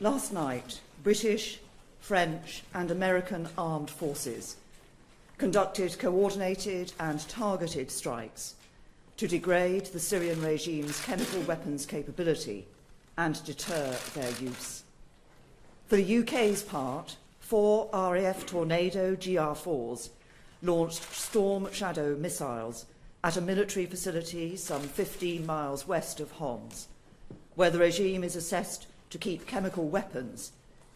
Last night, British, French and American armed forces conducted coordinated and targeted strikes to degrade the Syrian regime's chemical weapons capability and deter their use. For the UK's part, 4 RAF Tornado GR4s launched Storm Shadow missiles at a military facility some 15 miles west of Homs, where the regime is assessed to keep chemical weapons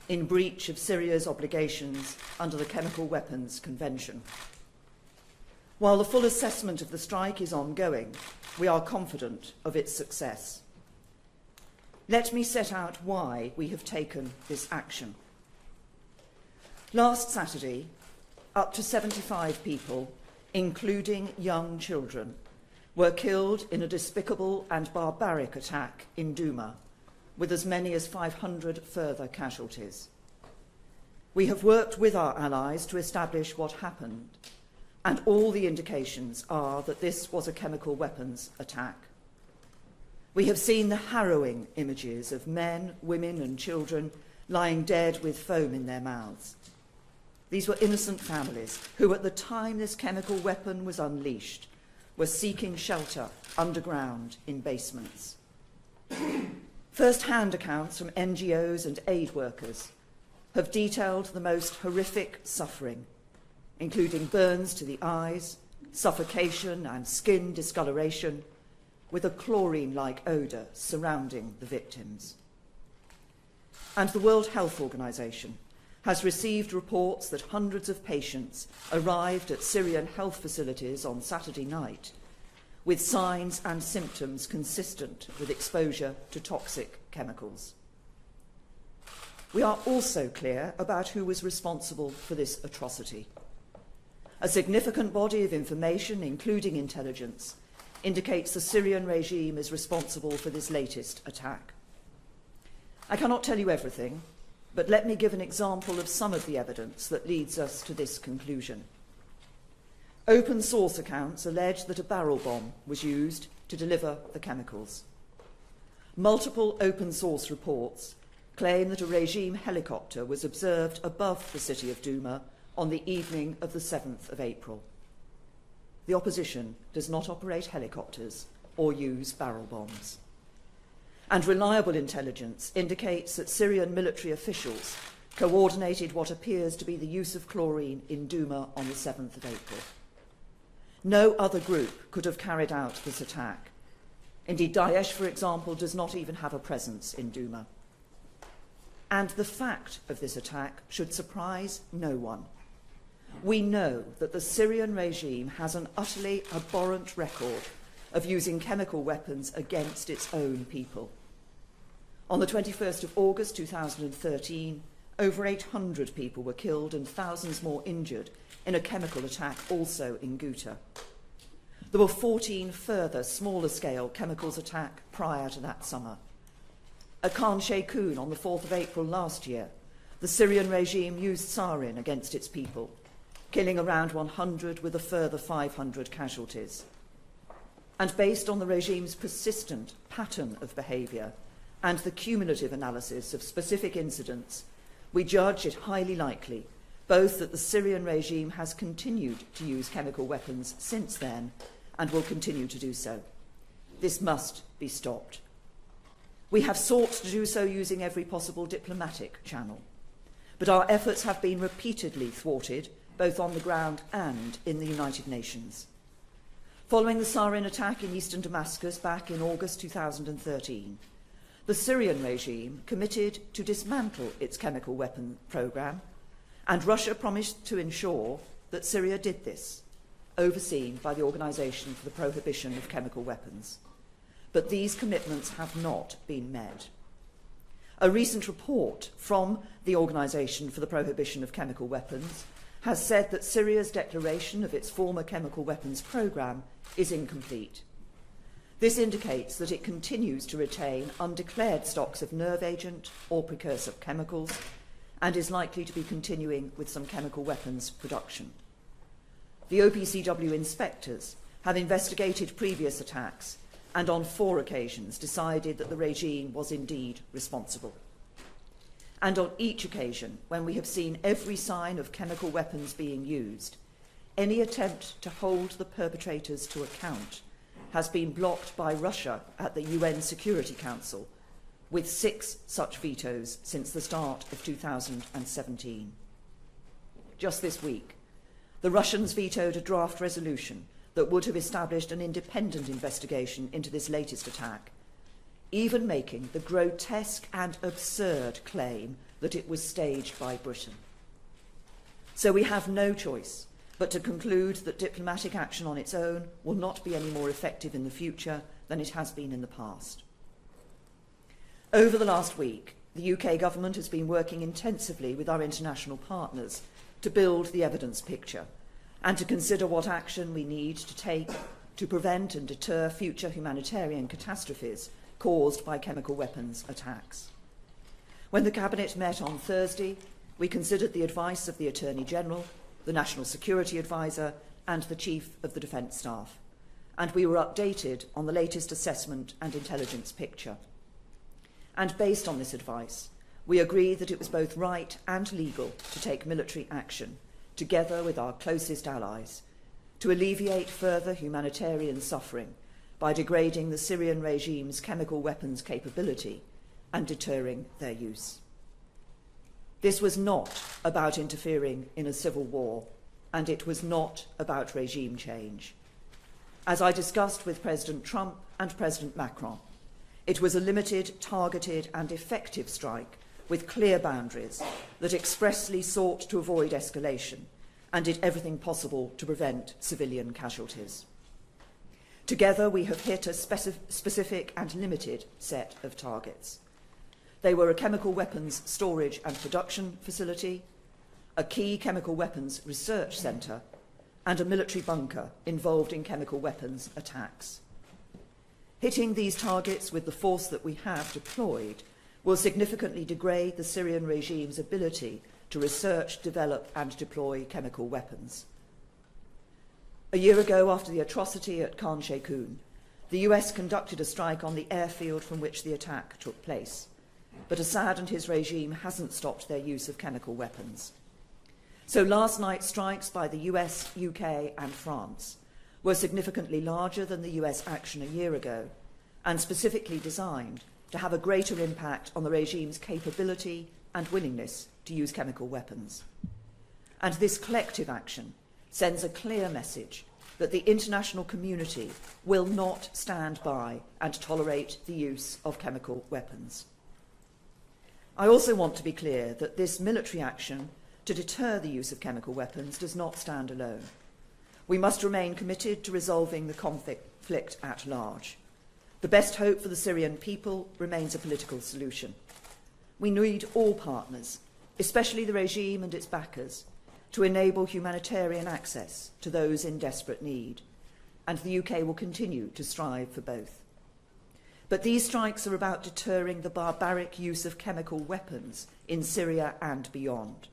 in breach of Syria's obligations under the Chemical Weapons Convention. While the full assessment of the strike is ongoing, we are confident of its success. Let me set out why we have taken this action. Last Saturday, up to 75 people, including young children, were killed in a despicable and barbaric attack in Douma, with as many as 500 further casualties. We have worked with our allies to establish what happened, and all the indications are that this was a chemical weapons attack. We have seen the harrowing images of men, women and children lying dead with foam in their mouths. These were innocent families who, at the time this chemical weapon was unleashed, were seeking shelter underground in basements. First-hand accounts from NGOs and aid workers have detailed the most horrific suffering, including burns to the eyes, suffocation and skin discoloration, with a chlorine-like odour surrounding the victims. And the World Health Organization has received reports that hundreds of patients arrived at Syrian health facilities on Saturday night with signs and symptoms consistent with exposure to toxic chemicals. We are also clear about who was responsible for this atrocity. A significant body of information, including intelligence, indicates the Syrian regime is responsible for this latest attack. I cannot tell you everything, but let me give an example of some of the evidence that leads us to this conclusion. Open source accounts allege that a barrel bomb was used to deliver the chemicals. Multiple open source reports claim that a regime helicopter was observed above the city of Douma on the evening of the 7th of April. The opposition does not operate helicopters or use barrel bombs. And reliable intelligence indicates that Syrian military officials coordinated what appears to be the use of chlorine in Douma on the 7th of April. No other group could have carried out this attack. Indeed, Daesh, for example, does not even have a presence in Douma. And the fact of this attack should surprise no one. We know that the Syrian regime has an utterly abhorrent record of using chemical weapons against its own people. On the 21st of August 2013, over 800 people were killed and thousands more injured in a chemical attack also in Ghouta. There were 14 further smaller-scale chemicals attacks prior to that summer. At Khan Sheikhoun on the 4th of April last year, the Syrian regime used sarin against its people, killing around 100 with a further 500 casualties. And based on the regime's persistent pattern of behaviour and the cumulative analysis of specific incidents, we judge it highly likely both that the Syrian regime has continued to use chemical weapons since then and will continue to do so. This must be stopped. We have sought to do so using every possible diplomatic channel, but our efforts have been repeatedly thwarted, both on the ground and in the United Nations. Following the sarin attack in eastern Damascus back in August 2013, the Syrian regime committed to dismantle its chemical weapon programme, and Russia promised to ensure that Syria did this, overseen by the Organisation for the Prohibition of Chemical Weapons. But these commitments have not been met. A recent report from the Organisation for the Prohibition of Chemical Weapons has said that Syria's declaration of its former chemical weapons programme is incomplete. This indicates that it continues to retain undeclared stocks of nerve agent or precursor chemicals and is likely to be continuing with some chemical weapons production. The OPCW inspectors have investigated previous attacks and on 4 occasions decided that the regime was indeed responsible. And on each occasion, when we have seen every sign of chemical weapons being used, any attempt to hold the perpetrators to account has been blocked by Russia at the UN Security Council, with 6 such vetoes since the start of 2017. Just this week, the Russians vetoed a draft resolution that would have established an independent investigation into this latest attack, even making the grotesque and absurd claim that it was staged by Britain. So we have no choice but to conclude that diplomatic action on its own will not be any more effective in the future than it has been in the past. Over the last week, the UK government has been working intensively with our international partners to build the evidence picture and to consider what action we need to take to prevent and deter future humanitarian catastrophes caused by chemical weapons attacks. When the Cabinet met on Thursday, we considered the advice of the Attorney General, the National Security Advisor, and the Chief of the Defence Staff, and we were updated on the latest assessment and intelligence picture. And based on this advice, we agreed that it was both right and legal to take military action, together with our closest allies, to alleviate further humanitarian suffering by degrading the Syrian regime's chemical weapons capability and deterring their use. This was not about interfering in a civil war, and it was not about regime change. As I discussed with President Trump and President Macron, it was a limited, targeted and effective strike with clear boundaries that expressly sought to avoid escalation and did everything possible to prevent civilian casualties. Together, we have hit a specific and limited set of targets. They were a chemical weapons storage and production facility, a key chemical weapons research centre, and a military bunker involved in chemical weapons attacks. Hitting these targets with the force that we have deployed will significantly degrade the Syrian regime's ability to research, develop and deploy chemical weapons. A year ago, after the atrocity at Khan Sheikhoun, the US conducted a strike on the airfield from which the attack took place. But Assad and his regime hasn't stopped their use of chemical weapons. So last night's strikes by the US, UK and France were significantly larger than the US action a year ago and specifically designed to have a greater impact on the regime's capability and willingness to use chemical weapons. And this collective action sends a clear message that the international community will not stand by and tolerate the use of chemical weapons. I also want to be clear that this military action to deter the use of chemical weapons does not stand alone. We must remain committed to resolving the conflict at large. The best hope for the Syrian people remains a political solution. We need all partners, especially the regime and its backers, to enable humanitarian access to those in desperate need, and the UK will continue to strive for both. But these strikes are about deterring the barbaric use of chemical weapons in Syria and beyond.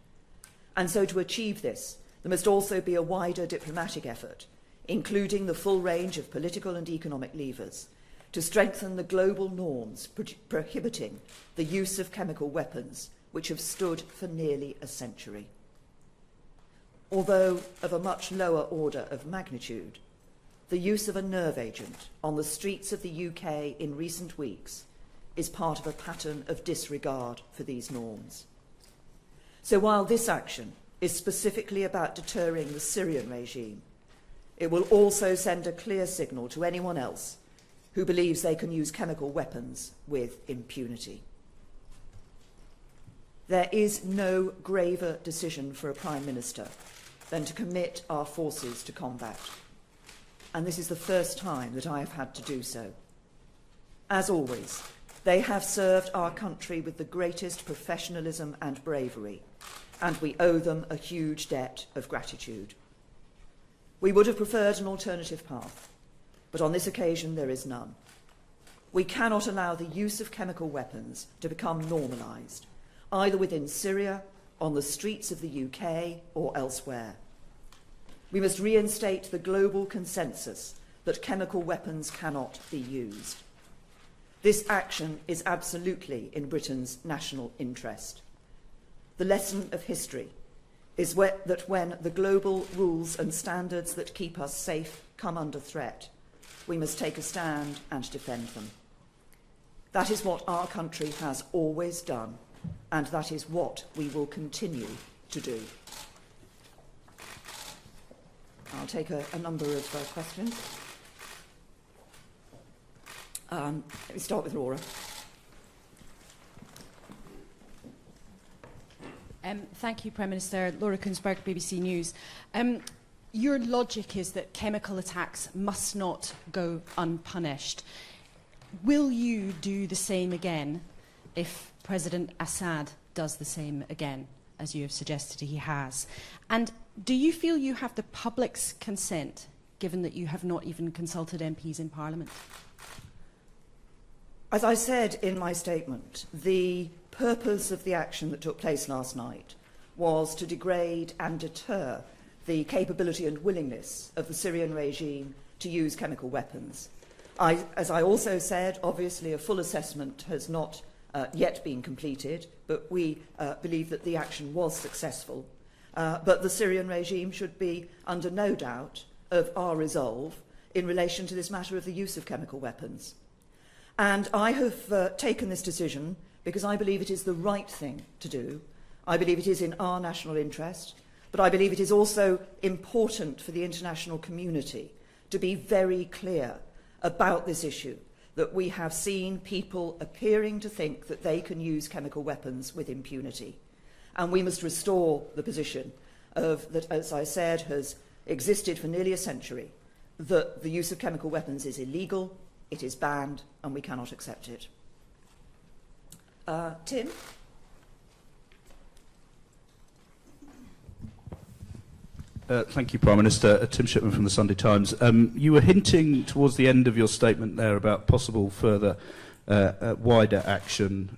And so to achieve this, there must also be a wider diplomatic effort, including the full range of political and economic levers, to strengthen the global norms prohibiting the use of chemical weapons, which have stood for nearly a century. Although of a much lower order of magnitude, the use of a nerve agent on the streets of the UK in recent weeks is part of a pattern of disregard for these norms. So while this action is specifically about deterring the Syrian regime, it will also send a clear signal to anyone else who believes they can use chemical weapons with impunity. There is no graver decision for a Prime Minister than to commit our forces to combat. And this is the first time that I have had to do so. As always, they have served our country with the greatest professionalism and bravery, and we owe them a huge debt of gratitude. We would have preferred an alternative path, but on this occasion there is none. We cannot allow the use of chemical weapons to become normalised, either within Syria, on the streets of the UK, or elsewhere. We must reinstate the global consensus that chemical weapons cannot be used. This action is absolutely in Britain's national interest. The lesson of history is that when the global rules and standards that keep us safe come under threat, we must take a stand and defend them. That is what our country has always done, and that is what we will continue to do. I'll take a number of questions. Let me start with Laura. Thank you, Prime Minister. Laura Kunsberg, BBC News. Your logic is that chemical attacks must not go unpunished. Will you do the same again if President Assad does the same again, as you have suggested he has? And do you feel you have the public's consent, given that you have not even consulted MPs in Parliament? As I said in my statement, the purpose of the action that took place last night was to degrade and deter the capability and willingness of the Syrian regime to use chemical weapons. As I also said, obviously a full assessment has not yet been completed, but we believe that the action was successful. But the Syrian regime should be under no doubt of our resolve in relation to this matter of the use of chemical weapons. And I have taken this decision because I believe it is the right thing to do. I believe it is in our national interest, but I believe it is also important for the international community to be very clear about this issue, that we have seen people appearing to think that they can use chemical weapons with impunity. And we must restore the position of that, as I said, has existed for nearly a century, that the use of chemical weapons is illegal, it is banned, and we cannot accept it. Tim? Thank you, Prime Minister. Tim Shipman from the Sunday Times. You were hinting towards the end of your statement there about possible further wider action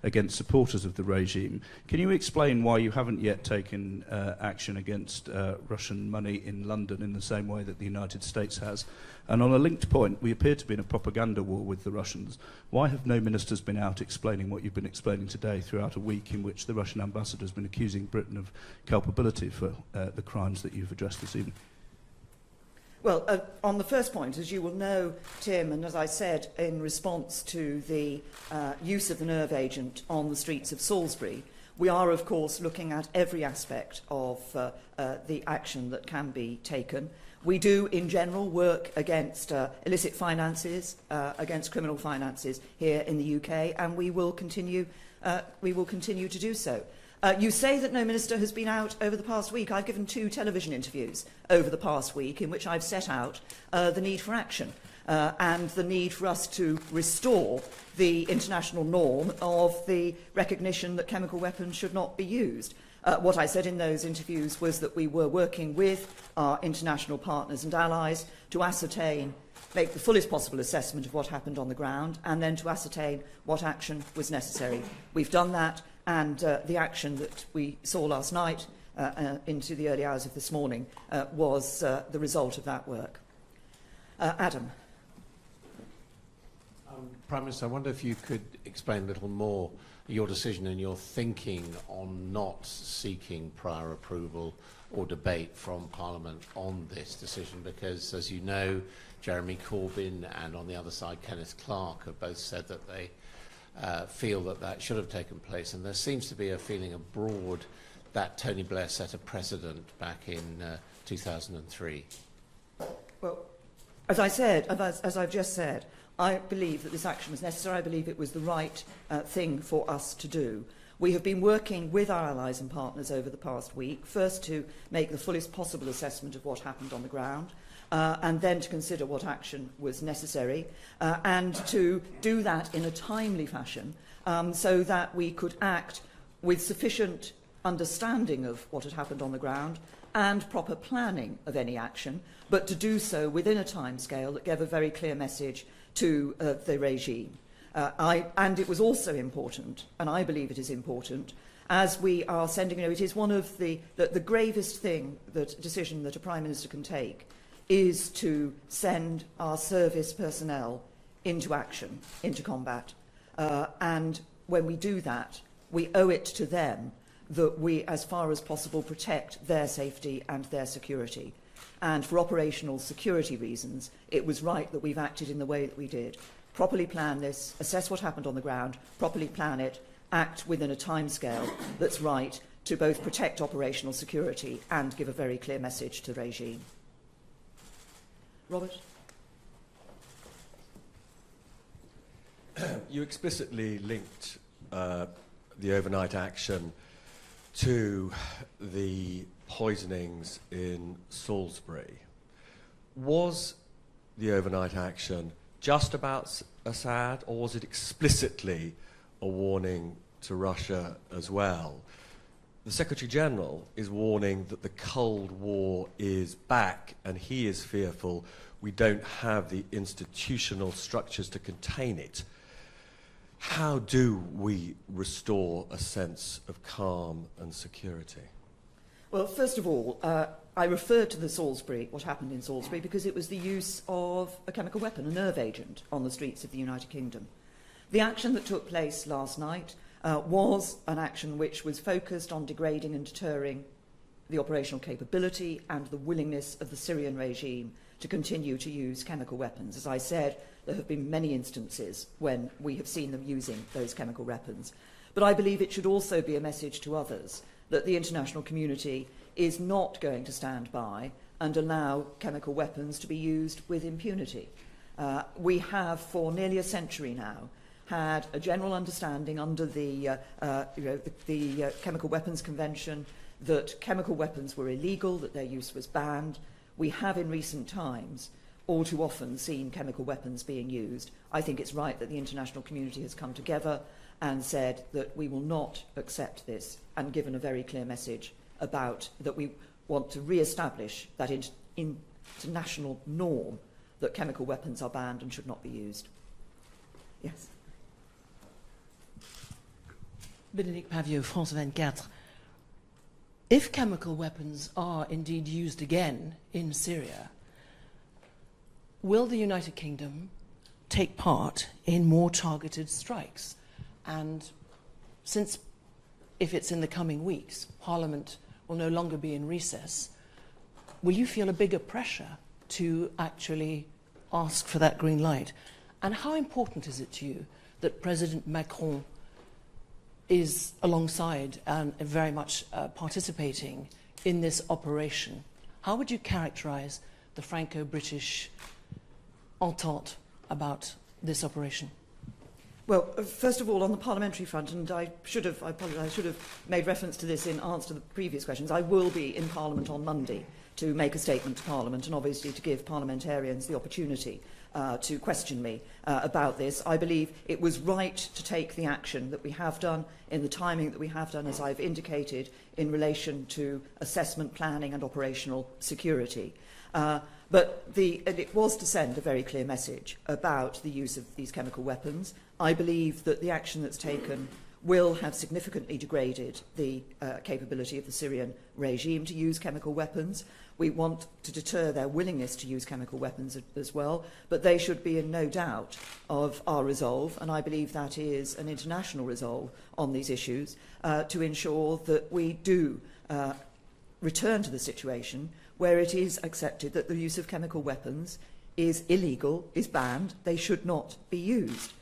against supporters of the regime. Can you explain why you haven't yet taken action against Russian money in London in the same way that the United States has? And on a linked point, we appear to be in a propaganda war with the Russians. Why have no ministers been out explaining what you've been explaining today throughout a week in which the Russian ambassador has been accusing Britain of culpability for the crimes that you've addressed this evening? Well, on the first point, as you will know, Tim, and as I said in response to the use of the nerve agent on the streets of Salisbury, we are, of course, looking at every aspect of the action that can be taken. We do, in general, work against illicit finances, against criminal finances here in the UK, and we will continue to do so. You say that no minister has been out over the past week. I've given 2 television interviews over the past week in which I've set out the need for action and the need for us to restore the international norm of the recognition that chemical weapons should not be used. What I said in those interviews was that we were working with our international partners and allies to ascertain, make the fullest possible assessment of what happened on the ground, and then to ascertain what action was necessary. We've done that, and the action that we saw last night into the early hours of this morning was the result of that work. Adam. Prime Minister, I wonder if you could explain a little more your decision and your thinking on not seeking prior approval or debate from Parliament on this decision, because, as you know, Jeremy Corbyn and, on the other side, Kenneth Clarke have both said that they feel that that should have taken place, and there seems to be a feeling abroad that Tony Blair set a precedent back in 2003. Well, as I said, as I've just said, I believe that this action was necessary. I believe it was the right thing for us to do. We have been working with our allies and partners over the past week, first to make the fullest possible assessment of what happened on the ground, and then to consider what action was necessary, and to do that in a timely fashion so that we could act with sufficient understanding of what had happened on the ground and proper planning of any action, but to do so within a timescale that gave a very clear message to the regime. And it was also important, and I believe it is important, as we are sending, it is one of the gravest decision that a Prime Minister can take is to send our service personnel into action, into combat. And when we do that, we owe it to them that we, as far as possible, protect their safety and their security. And for operational security reasons, it was right that we've acted in the way that we did. Properly plan this, assess what happened on the ground, properly plan it, act within a timescale that's right to both protect operational security and give a very clear message to the regime. Robert? You explicitly linked the overnight action to the poisonings in Salisbury. Was the overnight action just about Assad, or was it explicitly a warning to Russia as well? The Secretary-General is warning that the Cold War is back, and he is fearful we don't have the institutional structures to contain it. How do we restore a sense of calm and security? Well, first of all, I referred to what happened in Salisbury, because it was the use of a chemical weapon, a nerve agent, on the streets of the United Kingdom. The action that took place last night was an action which was focused on degrading and deterring the operational capability and the willingness of the Syrian regime to continue to use chemical weapons. As I said, there have been many instances when we have seen them using those chemical weapons. But I believe it should also be a message to others that the international community is not going to stand by and allow chemical weapons to be used with impunity. We have, for nearly a century now, had a general understanding under the Chemical Weapons Convention that chemical weapons were illegal, that their use was banned. We have in recent times all too often seen chemical weapons being used. I think it's right that the international community has come together and said that we will not accept this, and given a very clear message about that we want to re-establish that international norm that chemical weapons are banned and should not be used. Yes. Bénédicte Pavio, France 24. If chemical weapons are indeed used again in Syria, will the United Kingdom take part in more targeted strikes? And since, if it's in the coming weeks, Parliament will no longer be in recess, will you feel a bigger pressure to actually ask for that green light? And how important is it to you that President Macron is alongside and very much participating in this operation? How would you characterize the Franco-British entente about this operation? Well, first of all, on the parliamentary front, and I apologise, I should have made reference to this in answer to the previous questions, I will be in Parliament on Monday to make a statement to Parliament and obviously to give parliamentarians the opportunity to question me about this. I believe it was right to take the action that we have done in the timing that we have done, as I've indicated, in relation to assessment, planning and operational security. But it was to send a very clear message about the use of these chemical weapons. I believe that the action that's taken will have significantly degraded the capability of the Syrian regime to use chemical weapons. We want to deter their willingness to use chemical weapons as well, but they should be in no doubt of our resolve, and I believe that is an international resolve on these issues, to ensure that we do return to the situation where it is accepted that the use of chemical weapons is illegal, is banned, they should not be used.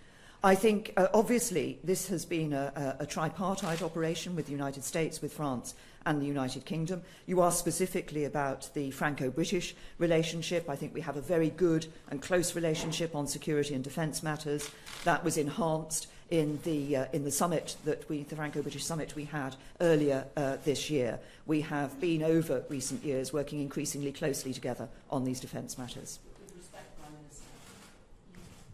I think, obviously, this has been a tripartite operation with the United States, with France and the United Kingdom. You asked specifically about the Franco-British relationship. I think we have a very good and close relationship on security and defence matters. That was enhanced in the summit the Franco-British summit we had earlier this year. We have been, over recent years, working increasingly closely together on these defence matters. With respect, Prime Minister,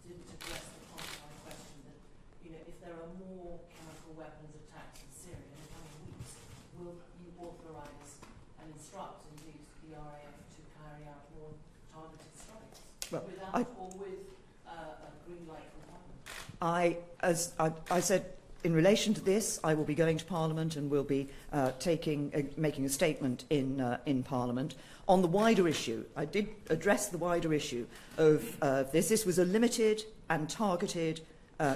you didn't address the part of my question that, if there are more chemical weapons attacks in Syria in the coming weeks, will you authorise and instruct, indeed, the RAF to carry out more targeted strikes? Well, without or with a green light from Parliament? As I said, in relation to this, I will be going to Parliament and will be making a statement in Parliament. On the wider issue, I did address the wider issue of this. This was a limited and targeted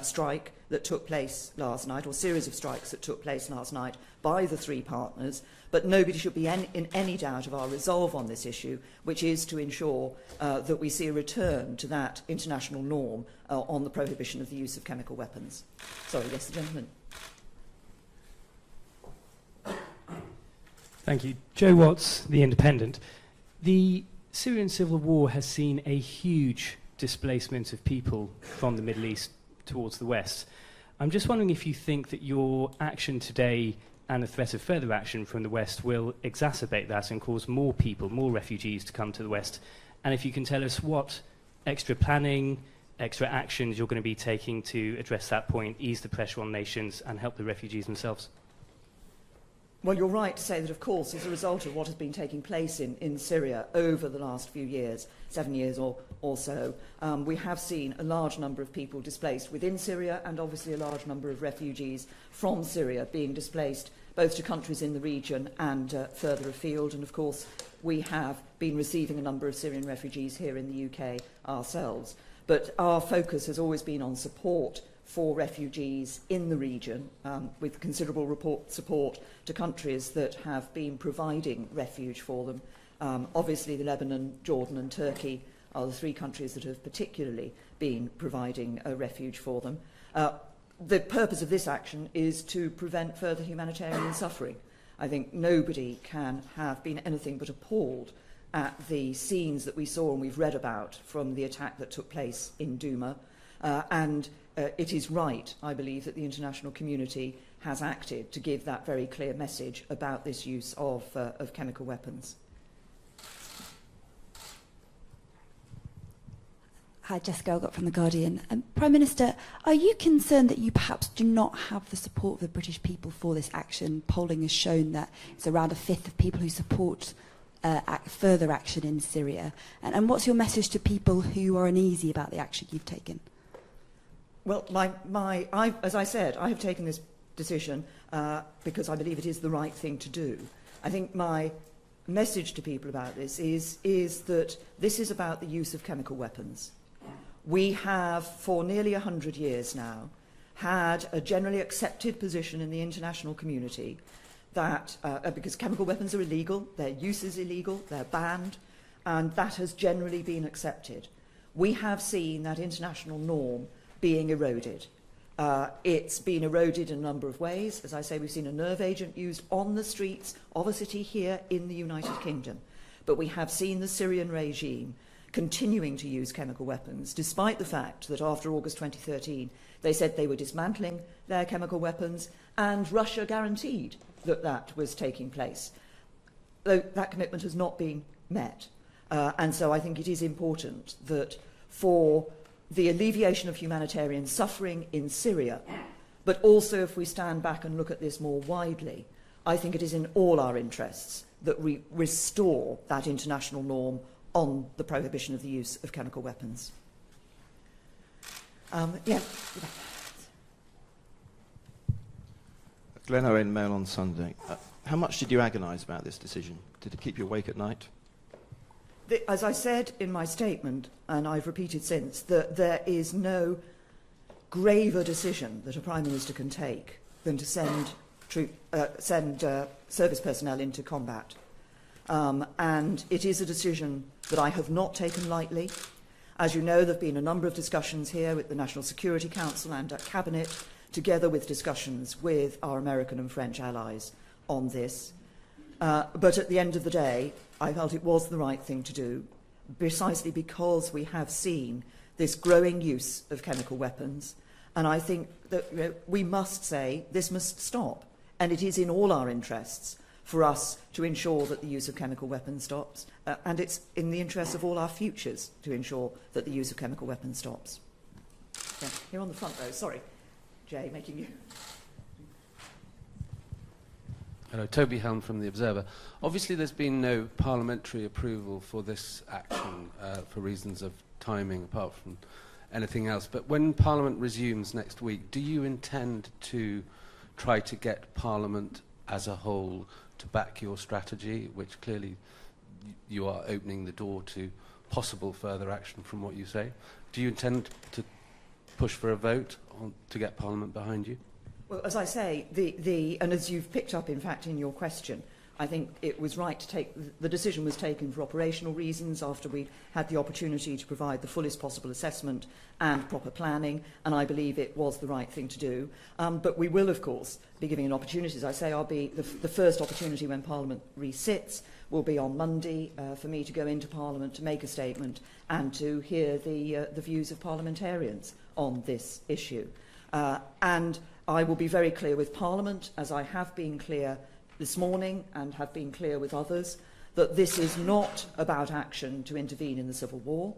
strike that that took place last night, or series of strikes that took place last night by the three partners, but nobody should be in any doubt of our resolve on this issue, which is to ensure that we see a return to that international norm on the prohibition of the use of chemical weapons. Sorry, yes, the gentleman. Thank you. Joe Watts, The Independent. The Syrian civil war has seen a huge displacement of people from the Middle East towards the West. I'm just wondering if you think that your action today and the threat of further action from the West will exacerbate that and cause more people, more refugees to come to the West. And if you can tell us what extra planning, extra actions you're going to be taking to address that point, ease the pressure on nations and help the refugees themselves. Well, you're right to say that, of course, as a result of what has been taking place in Syria over the last few years, 7 years or so, we have seen a large number of people displaced within Syria and obviously a large number of refugees from Syria being displaced both to countries in the region and further afield. And, of course, we have been receiving a number of Syrian refugees here in the UK ourselves. But our focus has always been on support for refugees in the region, with considerable support to countries that have been providing refuge for them. Obviously, Lebanon, Jordan and Turkey are the three countries that have particularly been providing refuge for them. The purpose of this action is to prevent further humanitarian suffering. I think nobody can have been anything but appalled at the scenes that we saw and we've read about from the attack that took place in Douma. It is right, I believe, that the international community has acted to give that very clear message about this use of chemical weapons. Hi, Jessica Elgott from The Guardian. Prime Minister, are you concerned that you perhaps do not have the support of the British people for this action? Polling has shown that it's around a fifth of people who support further action in Syria. And what's your message to people who are uneasy about the action you've taken? Well, as I said, I have taken this decision because I believe it is the right thing to do. I think my message to people about this is that this is about the use of chemical weapons. We have, for nearly 100 years now, had a generally accepted position in the international community that, because chemical weapons are illegal, their use is illegal, they're banned, and that has generally been accepted. We have seen that international norm being eroded. It's been eroded in a number of ways. As I say, we've seen a nerve agent used on the streets of a city here in the United Kingdom. But we have seen the Syrian regime continuing to use chemical weapons, despite the fact that after August 2013, they said they were dismantling their chemical weapons, and Russia guaranteed that that was taking place. Though that commitment has not been met. And so I think it is important that for the alleviation of humanitarian suffering in Syria, but also if we stand back and look at this more widely, I think it is in all our interests that we restore that international norm on the prohibition of the use of chemical weapons. Glen Owen, Mail on Sunday. How much did you agonise about this decision? Did it keep you awake at night? As I said in my statement, and I've repeated since, that there is no graver decision that a Prime Minister can take than to send service personnel into combat. And it is a decision that I have not taken lightly. As you know, there have been a number of discussions here with the National Security Council and at Cabinet, together with discussions with our American and French allies on this. But at the end of the day, I felt it was the right thing to do, precisely because we have seen this growing use of chemical weapons. And I think that we must say this must stop. And it is in all our interests for us to ensure that the use of chemical weapons stops. And it's in the interests of all our futures to ensure that the use of chemical weapons stops. Yeah, here on the front row. Sorry, Jay, making you... Hello, Toby Helm from The Observer. Obviously, there's been no parliamentary approval for this action for reasons of timing, apart from anything else. But when Parliament resumes next week, do you intend to try to get Parliament as a whole to back your strategy, which clearly you are opening the door to possible further action from what you say? Do you intend to push for a vote to get Parliament behind you? Well, as I say, and as you've picked up, in fact, in your question, I think it was right to take, the decision was taken for operational reasons after we had the opportunity to provide the fullest possible assessment and proper planning, and I believe it was the right thing to do. But we will, of course, be giving an opportunity. As I say, I'll be the first opportunity when Parliament resits will be on Monday for me to go into Parliament to make a statement and to hear the views of parliamentarians on this issue. And I will be very clear with Parliament, as I have been clear this morning and have been clear with others, that this is not about action to intervene in the civil war.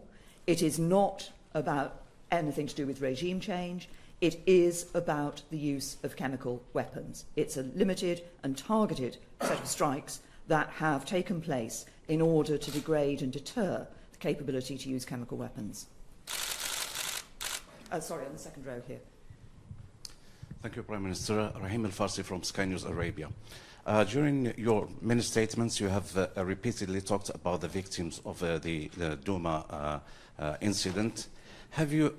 It is not about anything to do with regime change. It is about the use of chemical weapons. It's a limited and targeted set of strikes that have taken place in order to degrade and deter the capability to use chemical weapons. Sorry, on the second row here. Thank you, Prime Minister. Rahim Al-Farsi from Sky News Arabia. During your many statements, you have repeatedly talked about the victims of the Duma incident. Have you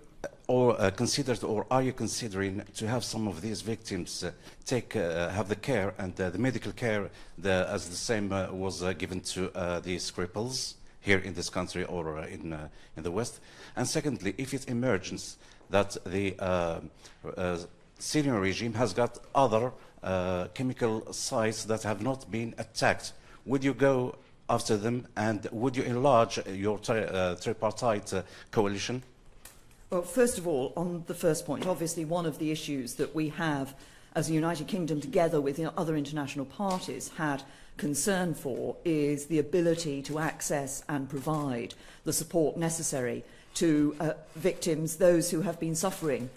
considered, or are you considering, to have some of these victims have the care and the medical care as the same was given to these cripples here in this country or in the West? And secondly, if it emerges that the Syrian regime has got other chemical sites that have not been attacked, would you go after them, and would you enlarge your tripartite coalition? Well, first of all, on the first point, obviously one of the issues that we have as a United Kingdom, together with other international parties, had concern for is the ability to access and provide the support necessary to victims, those who have been suffering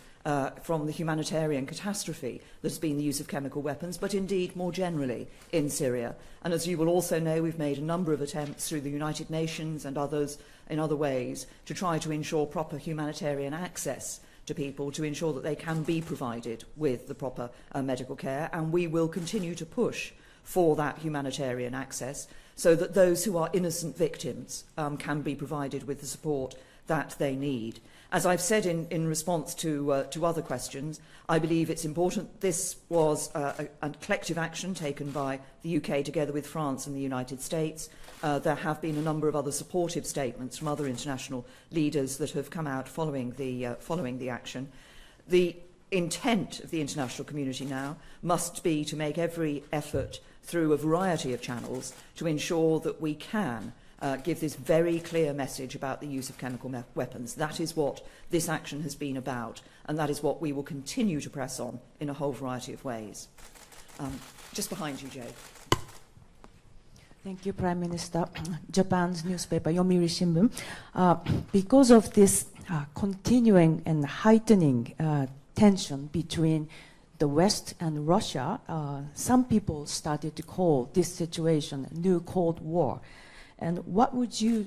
from the humanitarian catastrophe that has been the use of chemical weapons, but indeed more generally in Syria. And as you will also know, we've made a number of attempts through the United Nations and others in other ways to try to ensure proper humanitarian access to people, to ensure that they can be provided with the proper medical care. And we will continue to push for that humanitarian access so that those who are innocent victims can be provided with the support that they need. As I've said in response to other questions, I believe it's important. This was a collective action taken by the UK together with France and the United States. There have been a number of other supportive statements from other international leaders that have come out following the action. The intent of the international community now must be to make every effort through a variety of channels to ensure that we can give this very clear message about the use of chemical weapons. That is what this action has been about, and that is what we will continue to press on in a whole variety of ways. Just behind you, Jay. Thank you, Prime Minister. Japan's newspaper, Yomiuri Shimbun. Because of this continuing and heightening tension between the West and Russia, some people started to call this situation a new Cold War. And what would you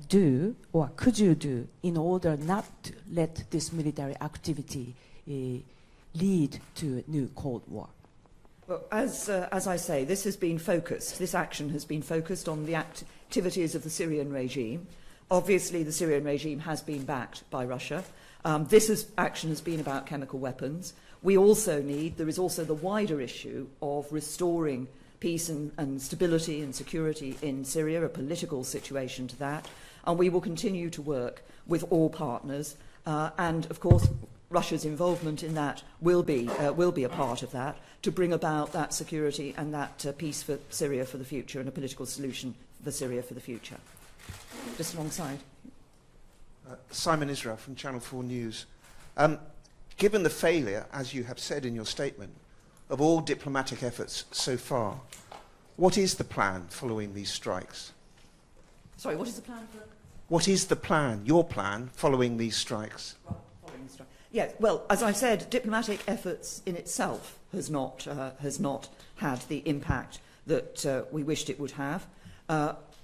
do, or could you do, in order not to let this military activity lead to a new Cold War? Well, as I say, this has been focused. This action has been focused on the activities of the Syrian regime. Obviously, the Syrian regime has been backed by Russia. Action has been about chemical weapons. There is also the wider issue of restoring peace and stability and security in Syria, a political situation to that. And we will continue to work with all partners. And, of course, Russia's involvement in that will be a part of that, to bring about that security and that peace for Syria for the future and a political solution for Syria for the future. Just alongside. Simon Israel from Channel 4 News. Given the failure, as you have said in your statement, of all diplomatic efforts so far, what is the plan following these strikes? Sorry, what is the plan for? What is the plan, your plan, following these strikes? Following the strike. Yes, well, as I said, diplomatic efforts in itself has not had the impact that we wished it would have.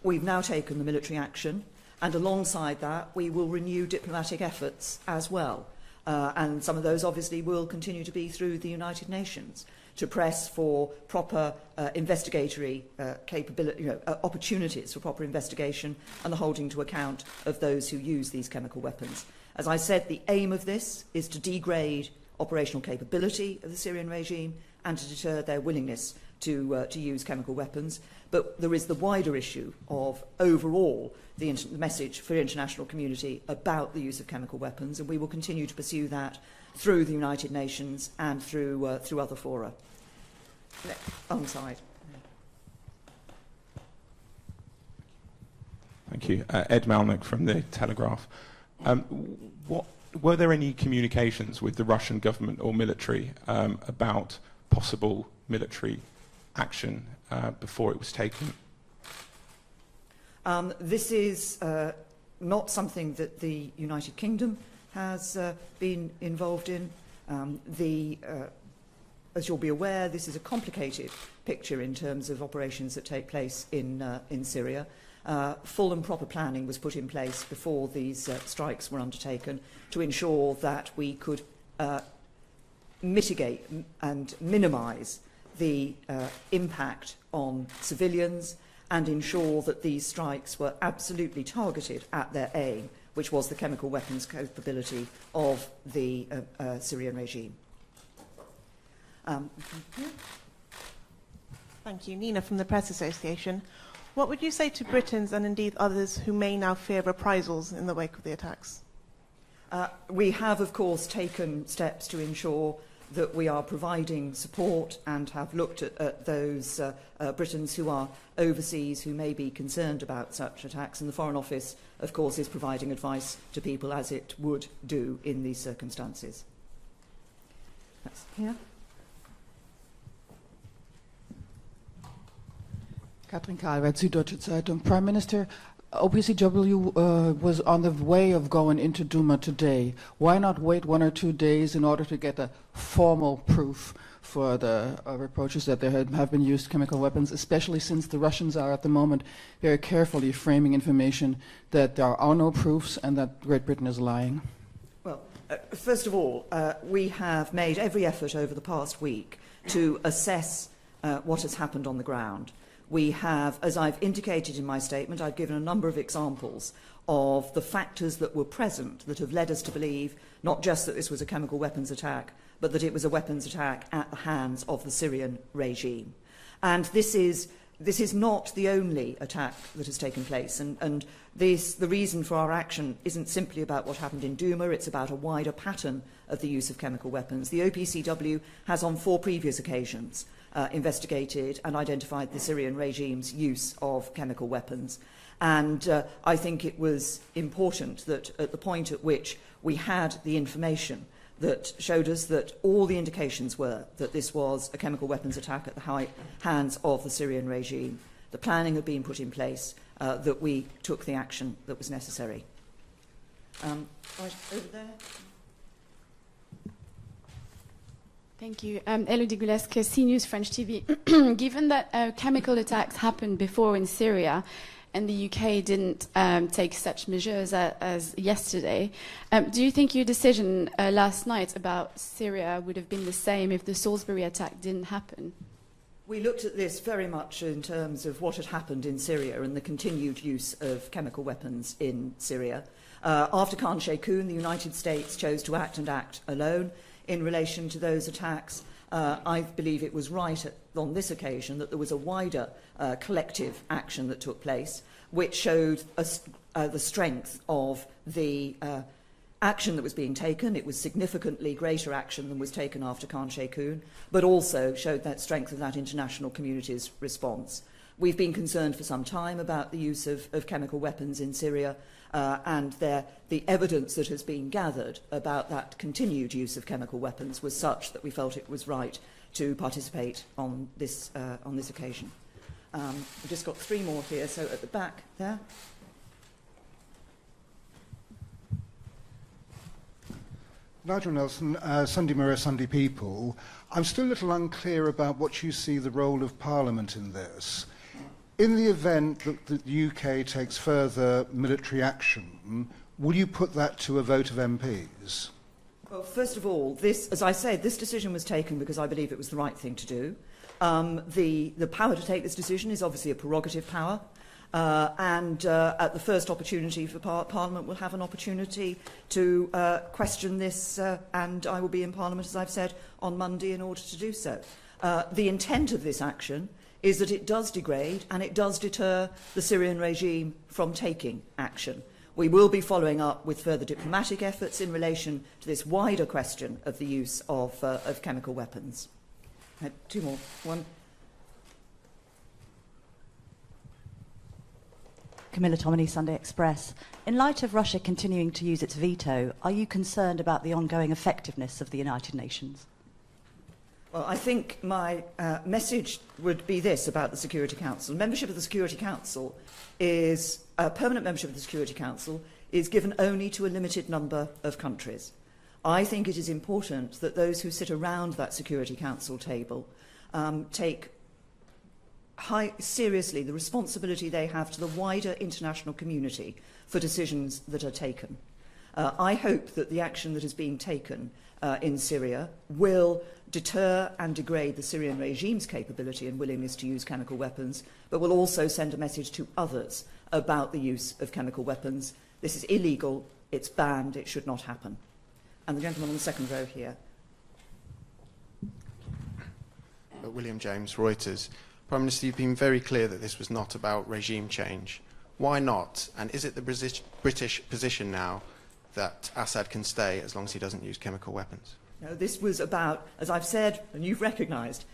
We've now taken the military action, and alongside that, we will renew diplomatic efforts as well. And some of those obviously will continue to be through the United Nations to press for proper investigatory capability, opportunities for proper investigation and the holding to account of those who use these chemical weapons. As I said, the aim of this is to degrade operational capability of the Syrian regime and to deter their willingness to use chemical weapons. But there is the wider issue of overall the message for the international community about the use of chemical weapons, and we will continue to pursue that through the United Nations and through other fora. Alongside. Thank you. Ed Malnick from The Telegraph. Were there any communications with the Russian government or military about possible military action before it was taken? This is not something that the United Kingdom has been involved in. As you'll be aware, this is a complicated picture in terms of operations that take place in Syria. Full and proper planning was put in place before these strikes were undertaken to ensure that we could mitigate and minimise the impact on civilians and ensure that these strikes were absolutely targeted at their aim, which was the chemical weapons capability of the Syrian regime. Thank you. Nina from the Press Association. What would you say to Britons and indeed others who may now fear reprisals in the wake of the attacks? We have, of course, taken steps to ensure that we are providing support and have looked at those Britons who are overseas who may be concerned about such attacks. And the Foreign Office, of course, is providing advice to people as it would do in these circumstances. That's here. Katrin Kalweit, Süddeutsche Zeitung. Prime Minister, OPCW was on the way of going into Duma today. Why not wait 1 or 2 days in order to get a formal proof for the reproaches that there have been used chemical weapons, especially since the Russians are at the moment very carefully framing information that there are no proofs and that Great Britain is lying? Well, first of all, we have made every effort over the past week to assess what has happened on the ground. We have, as I've indicated in my statement, I've given a number of examples of the factors that were present that have led us to believe not just that this was a chemical weapons attack, but that it was a weapons attack at the hands of the Syrian regime. And this is not the only attack that has taken place. And the reason for our action isn't simply about what happened in Duma, it's about a wider pattern of the use of chemical weapons. The OPCW has on 4 previous occasions investigated and identified the Syrian regime's use of chemical weapons. And I think it was important that at the point at which we had the information that showed us that all the indications were that this was a chemical weapons attack at the hands of the Syrian regime, the planning had been put in place, that we took the action that was necessary. Right over there. Thank you. Elodie Goulesque, CNews French TV. Given that chemical attacks happened before in Syria and the UK didn't take such measures as yesterday, do you think your decision last night about Syria would have been the same if the Salisbury attack didn't happen? We looked at this very much in terms of what had happened in Syria and the continued use of chemical weapons in Syria. After Khan Sheikhoun, the United States chose to act alone in relation to those attacks. I believe it was right on this occasion that there was a wider collective action that took place, which showed the strength of the action that was being taken. It was significantly greater action than was taken after Khan Sheikhoun, but also showed that strength of that international community's response. We've been concerned for some time about the use of chemical weapons in Syria, and the evidence that has been gathered about that continued use of chemical weapons was such that we felt it was right to participate on this occasion. We've just got 3 more here, so at the back there. Nigel Nelson, Sunday Mirror, Sunday People. I'm still a little unclear about what you see the role of Parliament in this. In the event that the UK takes further military action, will you put that to a vote of MPs? Well, first of all, as I said, this decision was taken because I believe it was the right thing to do. The power to take this decision is obviously a prerogative power. and at the first opportunity for Parliament will have an opportunity to question this, and I will be in Parliament, as I've said, on Monday in order to do so. The intent of this action is that it does degrade and it does deter the Syrian regime from taking action. We will be following up with further diplomatic efforts in relation to this wider question of the use of chemical weapons. Two more. One. Camilla Tominey, Sunday Express. In light of Russia continuing to use its veto, are you concerned about the ongoing effectiveness of the United Nations? Well, I think my message would be this about the Security Council. Membership of the Security Council is, permanent membership of the Security Council is given only to a limited number of countries. I think it is important that those who sit around that Security Council table take seriously the responsibility they have to the wider international community for decisions that are taken. I hope that the action that is being taken in Syria will deter and degrade the Syrian regime's capability and willingness to use chemical weapons, but will also send a message to others about the use of chemical weapons. This is illegal, it's banned, it should not happen. And the gentleman on the second row here. William James, Reuters. Prime Minister, you've been very clear that this was not about regime change. Why not? And is it the British position now that Assad can stay as long as he doesn't use chemical weapons? No, this was about, as I've said, and you've recognised,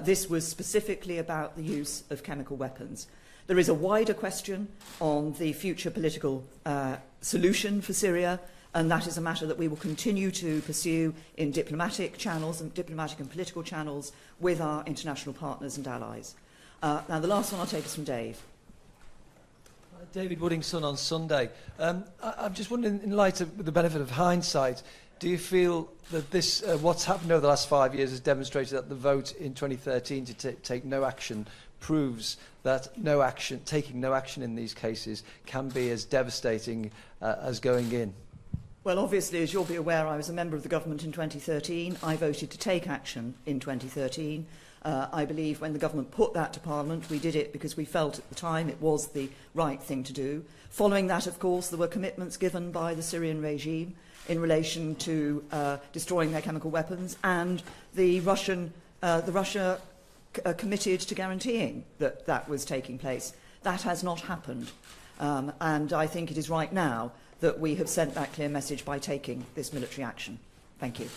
this was specifically about the use of chemical weapons. There is a wider question on the future political solution for Syria, and that is a matter that we will continue to pursue in diplomatic channels and diplomatic and political channels with our international partners and allies. Now, the last one I'll take is from Dave. David Woodingson on Sunday. I'm just wondering, in light of the benefit of hindsight, do you feel that this, what's happened over the last 5 years has demonstrated that the vote in 2013 to take no action proves that taking no action in these cases can be as devastating as going in? Well, obviously, as you'll be aware, I was a member of the government in 2013. I voted to take action in 2013. I believe when the government put that to Parliament, we did it because we felt at the time it was the right thing to do. Following that, of course, there were commitments given by the Syrian regime in relation to destroying their chemical weapons, and Russia committed to guaranteeing that that was taking place. That has not happened, and I think it is right now that we have sent that clear message by taking this military action. Thank you.